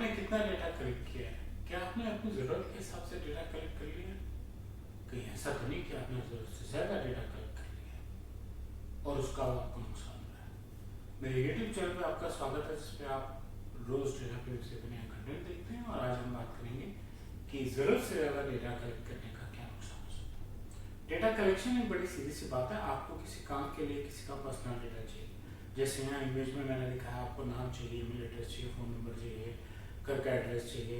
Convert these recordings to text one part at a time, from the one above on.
आपने कितना data collect किया है? क्या आपने अपनी ज़रूरत के हिसाब से डेटा कलेक्ट कर लिया? कहीं ऐसा तो नहीं कि आपने ज़रूरत से ज़्यादा डेटा कलेक्ट कर लिया और उसका आपको नुकसान हो रहा है। मेरे यूट्यूब चैनल पर आपका स्वागत है, जिस पर आप रोज़ डेटा कलेक्ट से नया कंटेंट देखते हैं। और आज हम बात करेंगे कि ज़रूरत से ज़्यादा डेटा कलेक्ट करने का क्या नुकसान हो सकता है। डेटा कलेक्शन एक बड़ी सीधी सी बात है। आपको किसी काम के लिए किसी का पर्सनल डेटा चाहिए। जैसे यहाँ इमेज में मैंने लिखा है, आपको नाम चाहिए, ईमेल एड्रेस चाहिए, फ़ोन नंबर चाहिए, घर का एड्रेस चाहिए,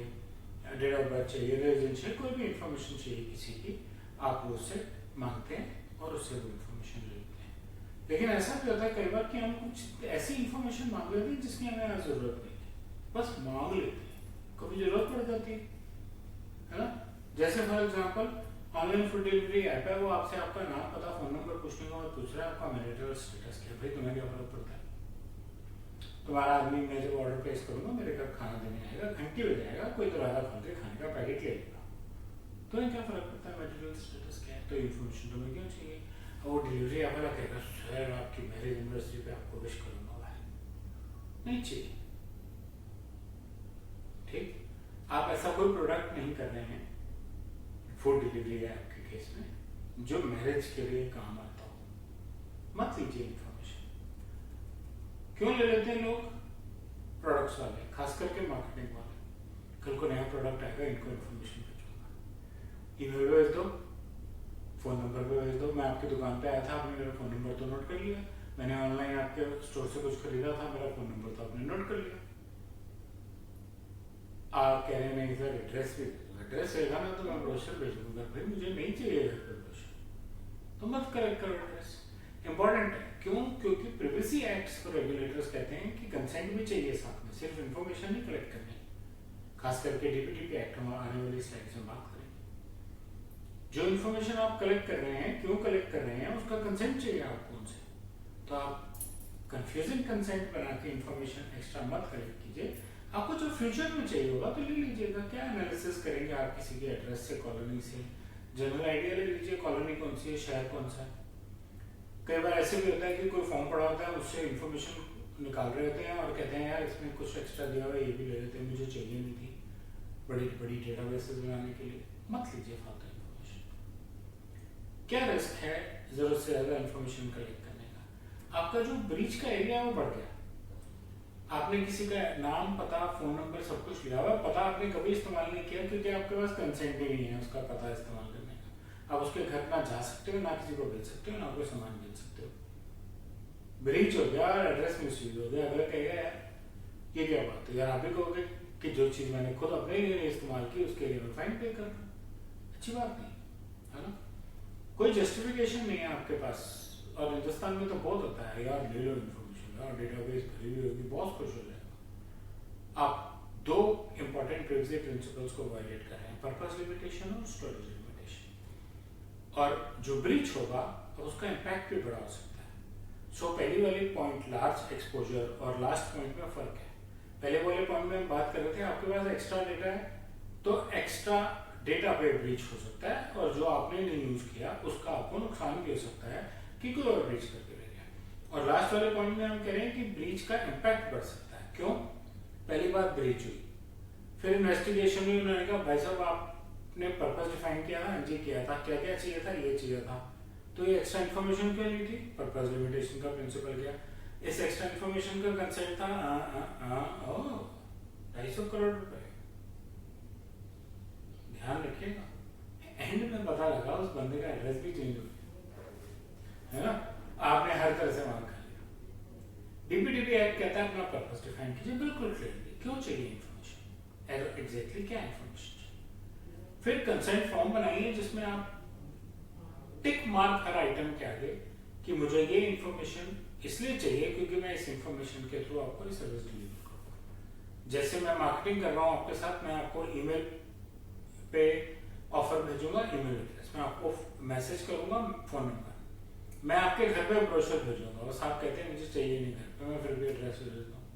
डेट ऑफ बर्थ चाहिए, रेजिडेंस चाहिए, कोई भी इंफॉर्मेशन चाहिए किसी की, आप वो उससे मांगते हैं और उससे वो इंफॉर्मेशन लेते हैं। लेकिन ऐसा भी होता है कई बार कि हम कुछ ऐसी इंफॉर्मेशन मांग लेते हैं जिसकी हमें ज़रूरत नहीं है, बस मांग लेते हैं, कभी ज़रूरत पड़ जाती है ना। जैसे for example online food delivery app है, वो आपसे आपका नाम, पता, फ़ोन नंबर पूछने के बाद पूछ रहा है आपका मैरिटल स्टेटस क्या है। भाई तुम्हें क्या फर्क पड़ता है? तुम्हारा आदमी मैं जब ऑर्डर प्लेस करूँगा मेरे घर खाना देने आएगा, घंटी बजाएगा, कोई दरवाजा खोल के खाने का पैकेट ले लेगा, तुम्हें क्या फर्क पड़ता है मैरिटल स्टेटस क्या है? तो इन्फॉर्मेशन तुम्हें क्यों चाहिए? और वो डिलीवरी ऐप वाला कहेगा सर आपकी मैरिज एनिवर्सरी पे आपको विश करूँगा भाई, नहीं चाहिए। ठीक, आप ऐसा कोई प्रोडक्ट नहीं कर रहे हैं फूड डिलीवरी ऐप के केस में जो मैरिज के लिए काम आता हो, मत लीजिए इन्फॉर्मेशन। क्यों ले लेते हैं लोग? प्रोडक्ट्स वाले, खास करके मार्केटिंग वाले, कल को नया प्रोडक्ट आएगा, इनको इन्फॉर्मेशन भेजूंगा, ईमेल भेज दो, फ़ोन नंबर पे भेज दो। मैं आपकी दुकान पे आया था, आपने मेरा फ़ोन नंबर तो नोट कर लिया, मैंने ऑनलाइन आपके स्टोर से कुछ खरीदा था, मेरा फ़ोन नंबर तो आपने नोट कर लिया। आप कह रहे हैं नहीं सर एड्रेस भी, एड्रेस रहेगा ना तो मैं ब्रोशर भेजूंगा। भाई मुझे नहीं चाहिए घर पे ब्रोशर, तो मत कलेक्ट करो एड्रेस। इंपॉर्टेंट है, क्यों? क्योंकि प्रिवेसी एक्ट्स और रेगुलेटर्स कहते हैं कि कंसेंट भी चाहिए साथ में, सिर्फ इन्फॉर्मेशन नहीं कलेक्ट करनी। खास करके डीपीटीपी एक्ट हम आने वाली स्लाइड्स में बात करेंगे। जो इन्फॉर्मेशन आप कलेक्ट कर रहे हैं, क्यों कलेक्ट कर रहे हैं, उसका कंसेंट चाहिए आपको उनसे। तो आप कंफ्यूजिंग कंसेंट बना के इन्फॉर्मेशन एक्स्ट्रा मत कलेक्ट कीजिए। आपको जो फ्यूचर में चाहिए होगा तो ले लीजिएगा। क्या एनालिसिस करेंगे आप किसी के एड्रेस से, कॉलोनी से, जनरल आइडिया ले लीजिए, कॉलोनी कौन सी है, शहर कौन सा है। कई बार ऐसे भी होता है कि कोई फॉर्म पड़ा होता है, उससे इन्फॉर्मेशन निकाल रहे होते हैं और कहते हैं यार इसमें कुछ एक्स्ट्रा दिया हुआ है, ये भी ले लेते हैं, मुझे चाहिए नहीं थी बड़ी बड़ी डेटाबेसेस बनाने के लिए। मत लीजिए फालतू इन्फॉर्मेशन। क्या रिस्क है जरूरत से ज़्यादा इन्फॉर्मेशन कलेक्ट करने का? आपका जो ब्रीच का एरिया है वो बढ़ गया। आपने किसी का नाम, पता, फ़ोन नंबर सब कुछ लिया हुआ, पता आपने कभी इस्तेमाल नहीं किया क्योंकि आपके पास कंसेंट भी नहीं है उसका पता इस्तेमाल करने का। आप उसके घर ना जा सकते हो, ना किसी को भेज सकते हो, ना कोई सामान भेज सकते हो। ब्रीच हो गया और एड्रेस मिसयूज हो गया। अगला कहेगा यार ये क्या बात है, यार आप ही कहोगे कि जो चीज़ मैंने खुद अपने लिए नहीं इस्तेमाल की उसके लिए मैं फाइन पे कर रहा हूँ। अच्छी बात नहीं है ना, कोई जस्टिफिकेशन नहीं है आपके पास। और हिंदुस्तान में तो बहुत होता है यार ले लो इन्फॉर्मेशन, यार डेटाबेस भरी हुई होगी, बॉस खुश हो जाएगा। आप दो इंपॉर्टेंट प्रिवेसी प्रिंसिपल्स को वायलेट कर रहे हैं, पर्पस लिमिटेशन और स्टोरेज लिमिटेशन। और जो ब्रीच होगा तो उसका इम्पैक्ट भी बड़ा हो सकता है। सो पहली वाली पॉइंट लार्ज एक्सपोजर और लास्ट पॉइंट में फर्क है। पहले वाले पॉइंट में हम बात कर रहे थे आपके पास एक्स्ट्रा डेटा है तो एक्स्ट्रा डेटा पे ब्रीच हो सकता है, और जो आपने नहीं यूज किया उसका आपको नुकसान भी हो सकता है कि कोई और ब्रीच करके रह गया। और लास्ट वाले पॉइंट में हम कह रहे हैं कि ब्रीच का इम्पैक्ट बढ़ सकता है। क्यों? पहली बार ब्रीच हुई, फिर इन्वेस्टिगेशन में उन्होंने कहा भाई साहब आपने पर्पस डिफाइन किया था, जी किया था, क्या क्या चाहिए था, ये चाहिए था, तो ये एक्स्ट्रा इन्फॉर्मेशन क्यों ली थी? पर्पस लिमिटेशन का प्रिंसिपल क्या? इस एक्स्ट्रा इन्फॉर्मेशन का कंसेंट था 250 करोड़ रुपए। ध्यान रखिएगा, एंड में पता लगा उस बंदे का एड्रेस भी चेंज हो गया, है ना। आपने हर तरह से मार खा लिया। डीपीटीपी एक्ट कहता है अपना पर्पस डिफाइन कीजिए बिल्कुल क्लियरली, क्यों चाहिए इन्फॉर्मेशन, एग्जैक्टली क्या इन्फॉर्मेशन चाहिए। फिर कंसेंट फॉर्म बनाइए जिसमें आप टिक मार्क हर आइटम के आगे कि मुझे ये इन्फॉर्मेशन इसलिए चाहिए क्योंकि मैं इस इन्फॉर्मेशन के थ्रू आपको ये सर्विस डिलीवर करूँगा। जैसे मैं मार्केटिंग कर रहा हूँ आपके साथ, मैं आपको ईमेल पे ऑफर भेजूंगा, ईमेल एड्रेस मैं आपको मैसेज करूंगा, फोन नंबर, मैं आपके घर पे ब्रोशर भेजूंगा, बस आप कहते हैं मुझे चाहिए नहीं घर पे, मैं फिर भी एड्रेस भेज देता हूँ।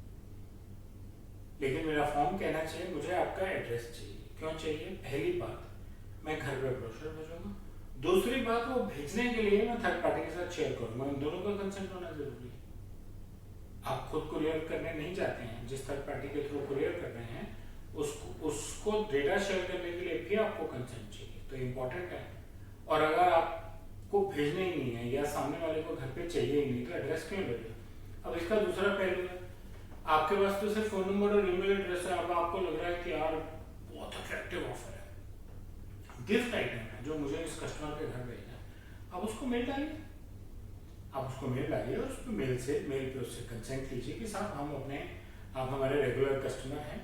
लेकिन मेरा फॉर्म कहना चाहिए मुझे आपका एड्रेस चाहिए। क्यों चाहिए? पहली बात मैं घर पे ब्रोशर भेजूंगा, दूसरी बात वो भेजने के लिए मैं थर्ड पार्टी के साथ शेयर करूंगा, इन दोनों का कंसेंट होना जरूरी है। आप खुद कुरियर करने नहीं जाते हैं, जिस थर्ड पार्टी के थ्रू कुरियर कर रहे हैं डेटा शेयर करने के लिए भी आपको कंसेंट चाहिए, तो इम्पोर्टेंट है। और अगर आपको भेजना ही नहीं है या सामने वाले को घर पे चाहिए ही नहीं तो एड्रेस क्यों लोगे? अब इसका दूसरा पहलू है, आपके पास तो सिर्फ फोन नंबर और ईमेल एड्रेस है। अब आपको लग रहा है कि यार बहुत अट्रैक्टिव ऑफर है, गिफ्ट आइटम है जो मुझे इस कस्टमर के घर भेजना है। आप उसको मेल डालिए, आप उसको मेल डालिए और उसको मेल पे उससे कंसेंट लीजिए कि साहब आप हमारे रेगुलर कस्टमर हैं,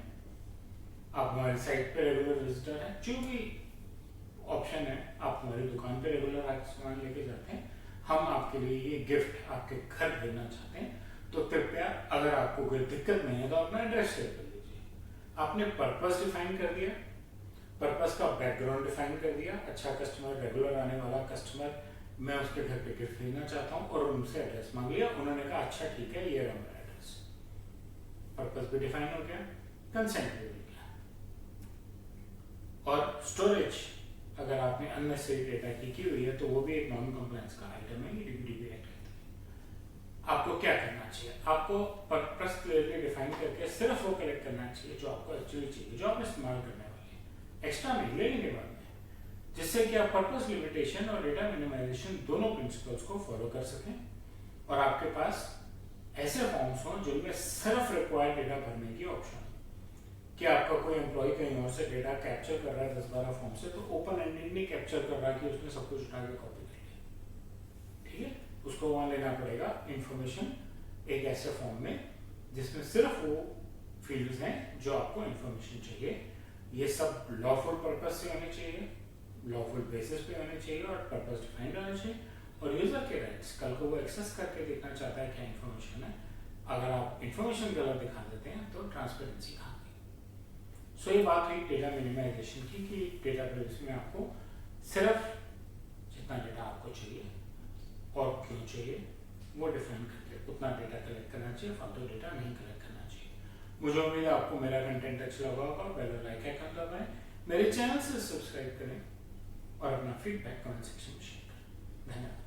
आप हमारी साइट पे रेगुलर विजिटर हैं, जो भी ऑप्शन है, आप हमारी दुकान पे रेगुलर आके सामान लेके जाते हैं, हम आपके लिए ये गिफ्ट आपके घर भेजना चाहते हैं, तो कृपया अगर आपको कोई दिक्कत नहीं है तो अपना एड्रेस शेयर कर लीजिए। आपने पर्पस डिफाइन कर दिया, पर्पस का बैकग्राउंड डिफाइन कर दिया। अच्छा कस्टमर, रेगुलर आने वाला कस्टमर, मैं उसके घर पे गिफ्ट भेजना चाहता हूँ, और उनसे एड्रेस मांग लिया। उन्होंने कहा अच्छा ठीक है, ये रहा मेरा एड्रेस। पर्पस भी डिफाइन हो गया, कंसेंट भी मिल गया। और स्टोरेज, अगर आपने अननेसेसरी डेटा की हुई है तो वो भी एक नॉन कंप्लायंस का आइटम है, ये डीपीडीपी एक्ट कहते हैं। आपको क्या करना चाहिए? आपको पर्पस क्लियरली डिफाइन करके सिर्फ वो कलेक्ट करना चाहिए जो आपको एक्चुअली चाहिए, जो आप इस्तेमाल करने वाले हैं। एक्स्ट्रा नहीं ले लेंगे बाद में, जिससे कि आप पर्पस लिमिटेशन और डेटा मिनिमाइजेशन दोनों प्रिंसिपल्स को फॉलो कर सकें, और आपके पास ऐसे फॉर्म्स हों जिनमें सिर्फ रिक्वायर्ड डेटा भरने की ऑप्शन है। कि आपका कोई एम्प्लॉय कहीं और से डेटा कैप्चर कर रहा है 10-12 फॉर्म से, तो ओपन एंडेड नहीं कैप्चर कर रहा कि उसने सब कुछ उठा के कॉपी कर लिया, ठीक है? उसको वहां लेना पड़ेगा इंफॉर्मेशन एक ऐसे फॉर्म में जिसमें सिर्फ वो फील्ड्स हैं जो आपको इंफॉर्मेशन चाहिए। ये सब लॉफुल पर्पस से होने चाहिए, लॉफुल बेसिस पे होने चाहिए, और पर्पस डिफाइंड होना चाहिए। और यूजर के राइट्स, कल को वो एक्सेस करके देखना चाहता है क्या इंफॉर्मेशन है, अगर आप इंफॉर्मेशन गलत दिखा देते हैं तो ट्रांसपेरेंसी कहाँ गई। सो ये बात हुई डेटा मिनिमाइजेशन की, कि डेटा प्राइवेसी में आपको सिर्फ जितना डेटा आपको चाहिए और क्यों चाहिए वो डिफाइन करके उतना डेटा कलेक्ट करना चाहिए, फालतू डेटा नहीं कलेक्ट करना चाहिए। मुझे उम्मीद है आपको मेरा कंटेंट अच्छा लगा होगा। पहले लाइक आइकन दबाएं, मेरे चैनल से सब्सक्राइब करें और अपना फीडबैक कमेंट सेक्शन में शेयर करें। धन्यवाद।